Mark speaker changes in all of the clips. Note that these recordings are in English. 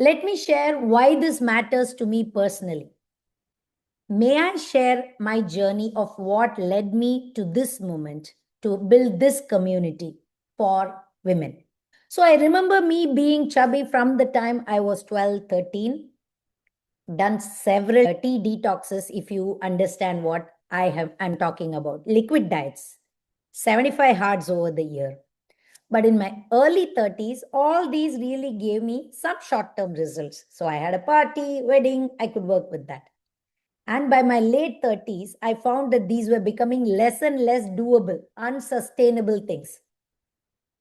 Speaker 1: Let me share why this matters to me personally. May I share my journey of what led me to this moment to build this community for women? So I remember me being chubby from the time I was 12, 13, done several tea detoxes if you understand what I'm talking about. Liquid diets, 75 hards over the year. But in my early 30s, all these really gave me some short-term results. So I had a party, wedding, I could work with that. And by my late 30s, I found that these were becoming less and less doable, unsustainable things.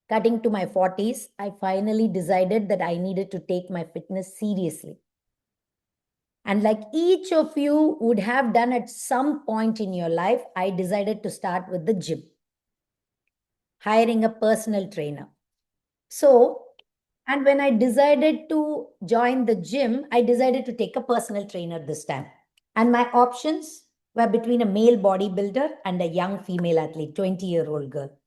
Speaker 1: Cutting to my 40s, I finally decided that I needed to take my fitness seriously. And like each of you would have done at some point in your life, I decided to start with the gym, hiring a personal trainer. So, and when I decided to join the gym, I decided to take a personal trainer this time. And my options were between a male bodybuilder and a young female athlete, 20-year-old girl.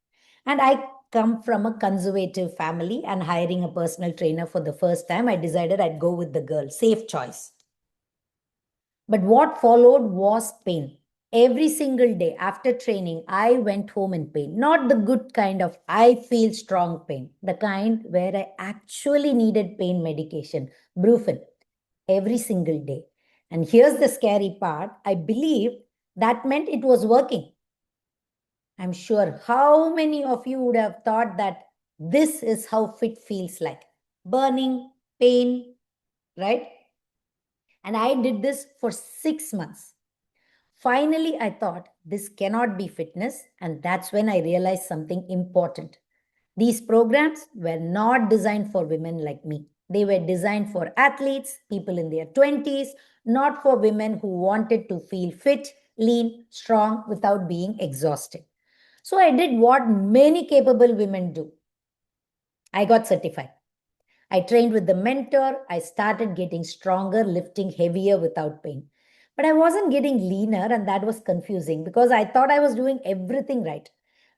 Speaker 1: And I come from a conservative family, and hiring a personal trainer for the first time, I decided I'd go with the girl. Safe choice. But what followed was pain. Every single day after training, I went home in pain. Not the good kind of I feel strong pain, the kind where I actually needed pain medication, Brufen, every single day. And here's the scary part, I believe that meant it was working. I'm sure how many of you would have thought that this is how fit feels like burning, pain, right? And I did this for 6 months. Finally, I thought this cannot be fitness, and that's when I realized something important. These programs were not designed for women like me. They were designed for athletes, people in their 20s, not for women who wanted to feel fit, lean, strong without being exhausted. So I did what many capable women do. I got certified. I trained with the mentor. I started getting stronger, lifting heavier without pain. But I wasn't getting leaner, and that was confusing because I thought I was doing everything right.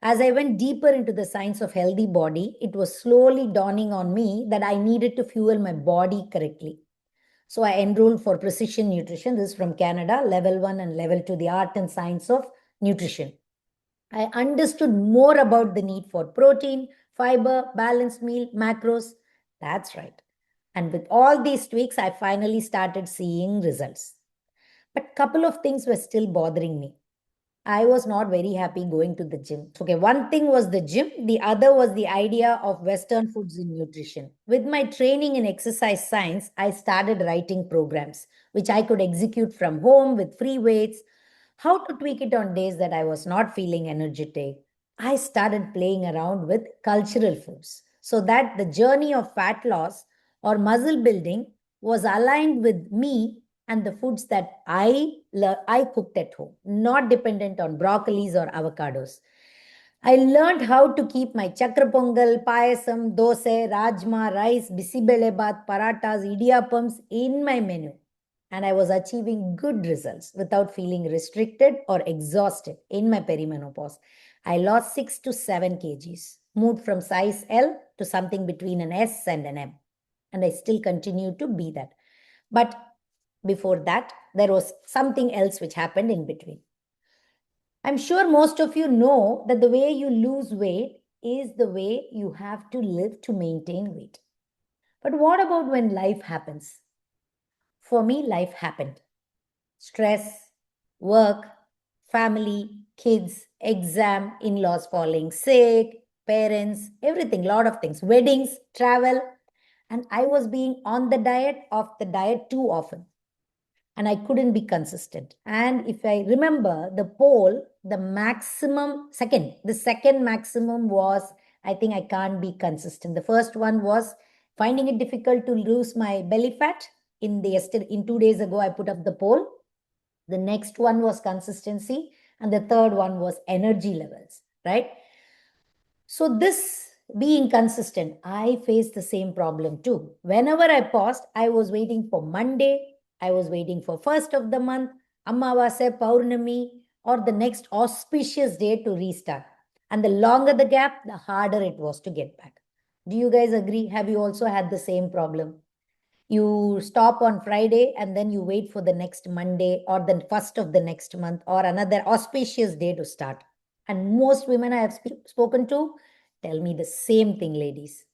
Speaker 1: As I went deeper into the science of healthy body, it was slowly dawning on me that I needed to fuel my body correctly. So I enrolled for precision nutrition. This is from Canada, level 1 and level 2, the art and science of nutrition. I understood more about the need for protein, fiber, balanced meal, macros. That's right. And with all these tweaks, I finally started seeing results. But couple of things were still bothering me. I was not very happy going to the gym. Okay, one thing was the gym, the other was the idea of Western foods in nutrition. With my training in exercise science, I started writing programs which I could execute from home with free weights, how to tweak it on days that I was not feeling energetic. I started playing around with cultural foods so that the journey of fat loss or muscle building was aligned with me and the foods that I cooked at home, not dependent on broccolis or avocados. I learned how to keep my chakra pongal, payasam, dosa, rajma, rice, bisibelebath, paratas, idiyappams in my menu. And I was achieving good results without feeling restricted or exhausted in my perimenopause. I lost 6 to 7 kgs, moved from size L to something between an S and an M. And I still continue to be that. But before that, there was something else which happened in between. I'm sure most of you know that the way you lose weight is the way you have to live to maintain weight. But what about when life happens? For me, life happened. Stress, work, family, kids, exam, in laws falling sick, parents, everything, lot of things, weddings, travel. And I was being on the diet, off the diet too often, and I couldn't be consistent. And if I remember the poll, the second maximum was, I think I can't be consistent. The first one was finding it difficult to lose my belly fat. In 2 days ago, I put up the poll. The next one was consistency. And the third one was energy levels, right? So this being consistent, I faced the same problem too. Whenever I paused, I was waiting for Monday, I was waiting for first of the month, Amavasya, Paurnami, or the next auspicious day to restart. And the longer the gap, the harder it was to get back. Do you guys agree? Have you also had the same problem? You stop on Friday and then you wait for the next Monday or the first of the next month or another auspicious day to start. And most women I have spoken to tell me the same thing, ladies.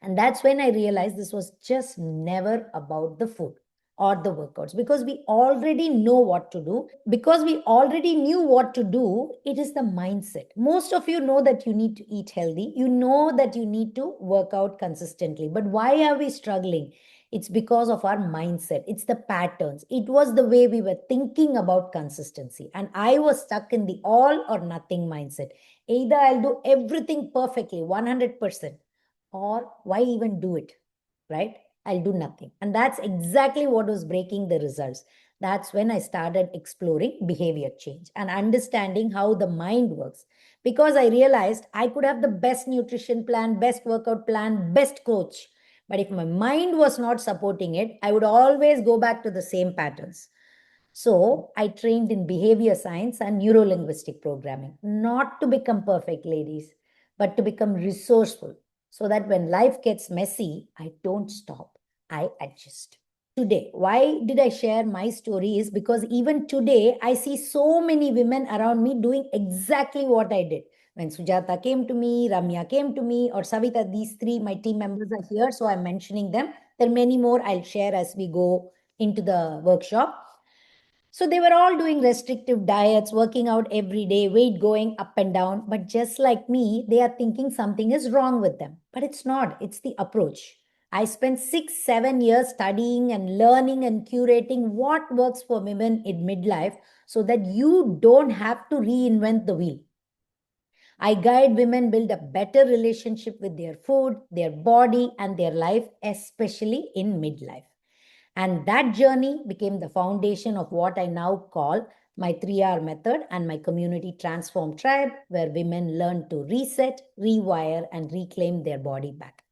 Speaker 1: And that's when I realized this was just never about the food or the workouts, because we already know what to do. Because we already knew what to do, it is the mindset. Most of you know that you need to eat healthy, you know that you need to work out consistently. But why are we struggling? It's because of our mindset. It's the patterns. It was the way we were thinking about consistency. And I was stuck in the all or nothing mindset. Either I'll do everything perfectly, 100%, or why even do it, right? I'll do nothing. And that's exactly what was breaking the results. That's when I started exploring behavior change and understanding how the mind works. Because I realized I could have the best nutrition plan, best workout plan, best coach. But if my mind was not supporting it, I would always go back to the same patterns. So I trained in behavior science and neurolinguistic programming, not to become perfect, ladies, but to become resourceful, so that when life gets messy, I don't stop, I adjust. Today, why did I share my story is because even today, I see so many women around me doing exactly what I did. When Sujata came to me, Ramya came to me, or Savita, these three, my team members are here, so I'm mentioning them. There are many more I'll share as we go into the workshop. So they were all doing restrictive diets, working out every day, weight going up and down. But just like me, they are thinking something is wrong with them. But it's not, it's the approach. I spent 6, 7 years studying and learning and curating what works for women in midlife so that you don't have to reinvent the wheel. I guide women build a better relationship with their food, their body, and their life, especially in midlife. And that journey became the foundation of what I now call my 3R method and my community transform tribe, where women learn to reset, rewire, and reclaim their body back.